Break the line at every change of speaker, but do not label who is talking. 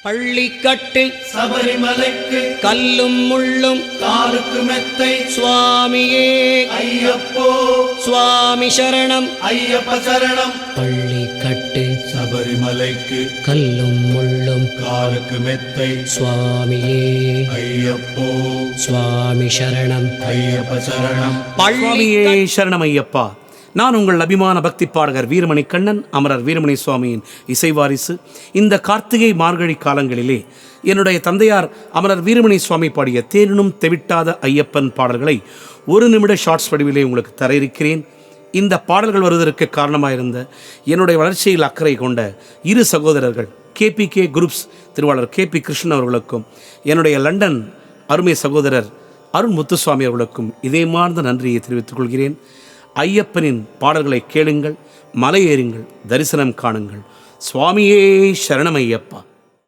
பள்ளிக்கட்டு
சபரிமலைக்கு
கல்லும் முள்ளும்
காலுக்கு மெத்தை
சுவாமியே
ஐயப்போ
சுவாமி சரணம்
ஐயப்ப சரணம்.
பள்ளிக்கட்டு
சபரிமலைக்கு
கல்லும் முள்ளும்
காலுக்கு மெத்தை
சுவாமியே
ஐயப்போ
சுவாமி சரணம்
ஐயப்ப சரணம்.
சுவாமியே சரணம் ஐயப்பா. நான் உங்கள் அபிமான பக்தி பாடகர் வீரமணி கண்ணன், அமரர் வீரமணி சுவாமியின் இசைவாரிசு. இந்த கார்த்திகை மார்கழி காலங்களிலே என்னுடைய தந்தையார் அமரர் வீரமணி சுவாமி பாடிய தேனினும் தெவிட்டாத ஐயப்பன் பாடல்களை 1 நிமிட ஷார்ட்ஸ் வடிவிலே உங்களுக்கு தர இருக்கிறேன். இந்த பாடல்கள் வருவதற்கு காரணமாயிருந்த என்னுடைய வளர்ச்சியில் அக்கறை கொண்ட 2 சகோதரர்கள் KPK குரூப்ஸ் திருவாளர் KP கிருஷ்ணன் அவர்களுக்கும் என்னுடைய லண்டன் அருமை சகோதரர் அருண் முத்துசுவாமி அவர்களுக்கும் இதயமார்ந்த நன்றியை தெரிவித்துக் கொள்கிறேன். ஐயப்பனின் பாடல்களை கேளுங்கள், மலையேறுங்கள், தரிசனம் காணுங்கள். சுவாமியே சரணம் ஐயப்பா.